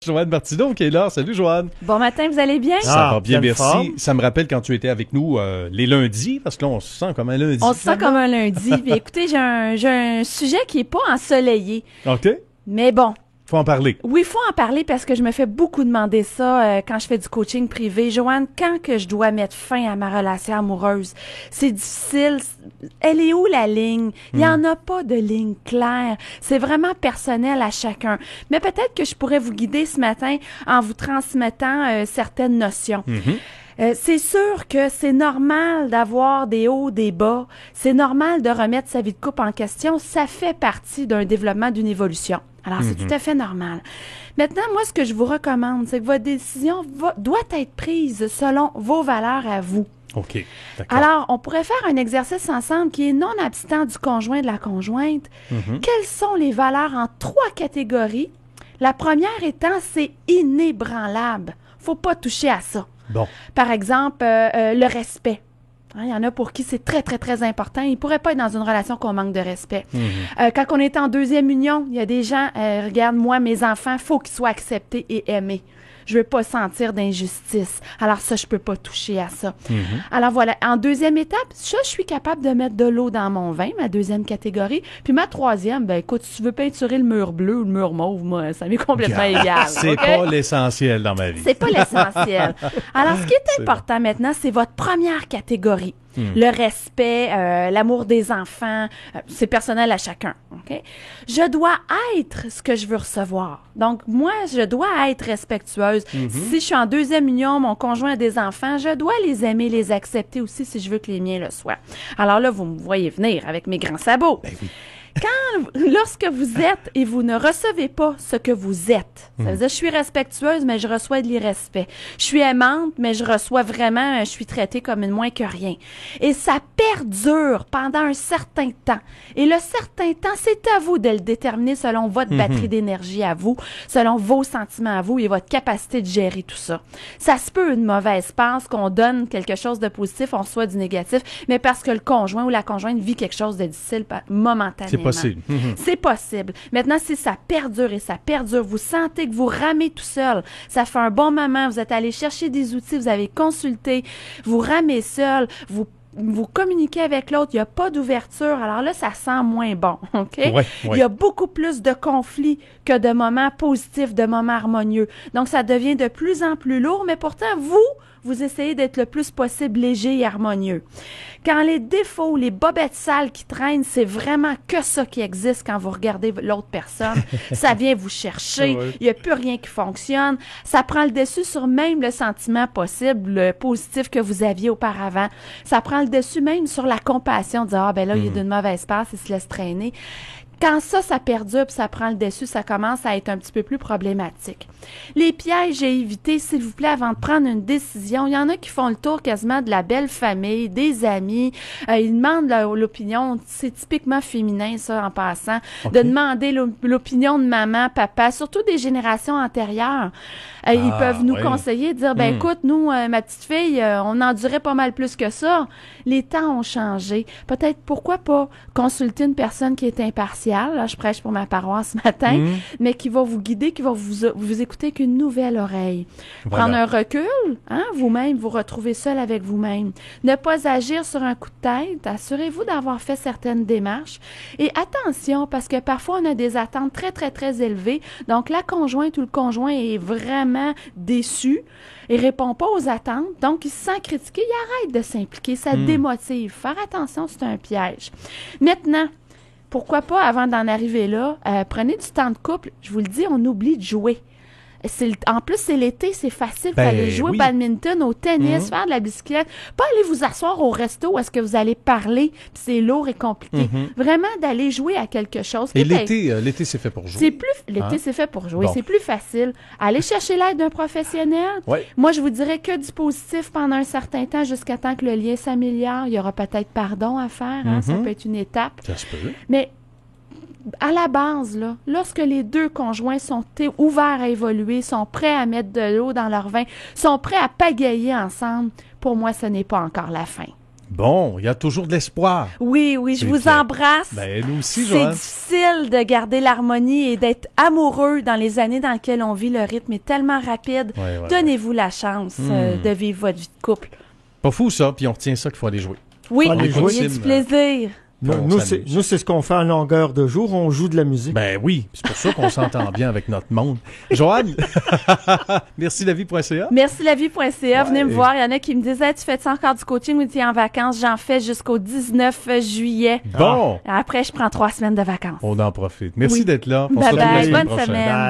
Joanne Martineau qui est là. Salut, Joanne. Bon matin, vous allez bien? Ça va bien, merci. Forme. Ça me rappelle quand tu étais avec nous les lundis, parce que là, on se sent comme un lundi. On se sent comme un lundi. Puis écoutez, j'ai un sujet qui est pas ensoleillé. OK. Mais bon. Faut en parler. Oui, il faut en parler parce que je me fais beaucoup demander ça quand je fais du coaching privé. Joanne, quand que je dois mettre fin à ma relation amoureuse? C'est difficile. Elle est où la ligne? Il n'y en a pas de ligne claire. C'est vraiment personnel à chacun. Mais peut-être que je pourrais vous guider ce matin en vous transmettant certaines notions. C'est sûr que c'est normal d'avoir des hauts, des bas. C'est normal de remettre sa vie de couple en question. Ça fait partie d'un développement, d'une évolution. Alors, c'est tout à fait normal. Maintenant, moi, ce que je vous recommande, c'est que votre décision doit être prise selon vos valeurs à vous. OK. D'accord. Alors, on pourrait faire un exercice ensemble qui est non abstinent du conjoint et de la conjointe. Quelles sont les valeurs en 3 catégories? La première étant, c'est inébranlable. Faut pas toucher à ça. Bon. Par exemple, le respect. Il y en a pour qui c'est très, très, très important. Ils ne pourraient pas être dans une relation qu'on manque de respect. Quand on est en deuxième union, il y a des gens, regarde, moi, mes enfants, il faut qu'ils soient acceptés et aimés. Je veux pas sentir d'injustice. Alors ça, je peux pas toucher à ça. Alors voilà, en deuxième étape, ça, je suis capable de mettre de l'eau dans mon vin, ma deuxième catégorie. Puis ma troisième, ben écoute, si tu veux peinturer le mur bleu ou le mur mauve, moi, ça m'est complètement égal. C'est OK? pas l'essentiel dans ma vie. C'est pas l'essentiel. Alors, ce qui est important maintenant, c'est votre première catégorie. Le respect, l'amour des enfants, c'est personnel à chacun. Okay? Je dois être ce que je veux recevoir. Donc, moi, je dois être respectueuse. Si je suis en deuxième union, mon conjoint a des enfants, je dois les aimer, les accepter aussi si je veux que les miens le soient. Alors là, vous me voyez venir avec mes grands sabots. Ben oui. Lorsque vous êtes et vous ne recevez pas ce que vous êtes, ça veut dire je suis respectueuse, mais je reçois de l'irrespect. Je suis aimante, mais je reçois vraiment, je suis traitée comme une moins que rien. Et ça perdure pendant un certain temps. Et le certain temps, c'est à vous de le déterminer selon votre batterie d'énergie à vous, selon vos sentiments à vous et votre capacité de gérer tout ça. Ça se peut une mauvaise passe, qu'on donne quelque chose de positif, on reçoit du négatif, mais parce que le conjoint ou la conjointe vit quelque chose de difficile momentanément. C'est possible. C'est possible. Maintenant, si ça perdure et ça perdure, vous sentez que vous ramez tout seul, ça fait un bon moment, vous êtes allé chercher des outils, vous avez consulté, vous ramez seul, vous communiquez avec l'autre, il n'y a pas d'ouverture, alors là, ça sent moins bon, OK? Ouais. Il y a beaucoup plus de conflits que de moments positifs, de moments harmonieux. Donc, ça devient de plus en plus lourd, mais pourtant, vous essayez d'être le plus possible léger et harmonieux. Quand les défauts, les bobettes sales qui traînent, c'est vraiment que ça qui existe quand vous regardez l'autre personne. Ça vient vous chercher. Ouais. Il n'y a plus rien qui fonctionne. Ça prend le dessus sur même le sentiment possible, le positif que vous aviez auparavant. Ça prend le dessus même sur la compassion, de dire, ah ben là, il est d'une mauvaise passe, il se laisse traîner. Quand ça perdure, puis ça prend le dessus, ça commence à être un petit peu plus problématique. Les pièges à éviter, s'il vous plaît, avant de prendre une décision. Il y en a qui font le tour quasiment de la belle famille, des amis. Ils demandent l'opinion. C'est typiquement féminin, ça, en passant. De demander l'opinion de maman, papa, surtout des générations antérieures. Ils peuvent nous conseiller, dire, ben écoute, nous, ma petite fille, on endurait pas mal plus que ça. Les temps ont changé. Peut-être, pourquoi pas consulter une personne qui est impartiale. Là, je prêche pour ma paroisse ce matin, mais qui va vous guider, qui va vous écouter qu'une nouvelle oreille. Voilà. Prendre un recul, vous-même, vous retrouver seul avec vous-même. Ne pas agir sur un coup de tête. Assurez-vous d'avoir fait certaines démarches. Et attention, parce que parfois, on a des attentes très, très, très élevées. Donc, la conjointe ou le conjoint est vraiment déçu et répond pas aux attentes. Donc, il se sent critiqué. Il arrête de s'impliquer. Ça démotive. Faire attention, c'est un piège. Maintenant, pourquoi pas, avant d'en arriver là, prenez du temps de couple. Je vous le dis, on oublie de jouer. En plus, c'est l'été, c'est facile. Vous allez jouer au badminton, au tennis, faire de la bicyclette. Pas aller vous asseoir au resto où est-ce que vous allez parler, puis c'est lourd et compliqué. Vraiment d'aller jouer à quelque chose. Et l'été, c'est fait pour jouer. L'été, c'est fait pour jouer. Bon. C'est plus facile. Allez chercher l'aide d'un professionnel. Ouais. Moi, je vous dirais que du positif pendant un certain temps, jusqu'à temps que le lien s'améliore. Il y aura peut-être pardon à faire. Ça peut être une étape. Ça se peut. Mais à la base, là, lorsque les deux conjoints sont ouverts à évoluer, sont prêts à mettre de l'eau dans leur vin, sont prêts à pagayer ensemble, pour moi, ce n'est pas encore la fin. Bon, il y a toujours de l'espoir. Oui, je C'est vous clair. embrasse. Ben, nous aussi, C'est Joanne. difficile de garder l'harmonie et d'être amoureux dans les années dans lesquelles on vit. Le rythme est tellement rapide. Ouais. Donnez-vous la chance de vivre votre vie de couple. Pas fou, ça, puis on retient ça qu'il faut aller jouer. Oui, Faut aller jouer. ayez du plaisir. Nous, c'est ce qu'on fait en longueur de jour. On joue de la musique. Ben oui, c'est pour ça qu'on s'entend bien avec notre monde. Joanne, merci lavie.ca. Merci lavie.ca. Venez me Ouais. voir. Il y en a qui me disaient, tu fais-tu encore du coaching ou tu es en vacances? J'en fais jusqu'au 19 juillet. Bon, Après, je prends 3 semaines de vacances. on en profite. Merci Oui. d'être là. On se Bye retrouve la bye. semaine Bonne prochaine. semaine. Bye.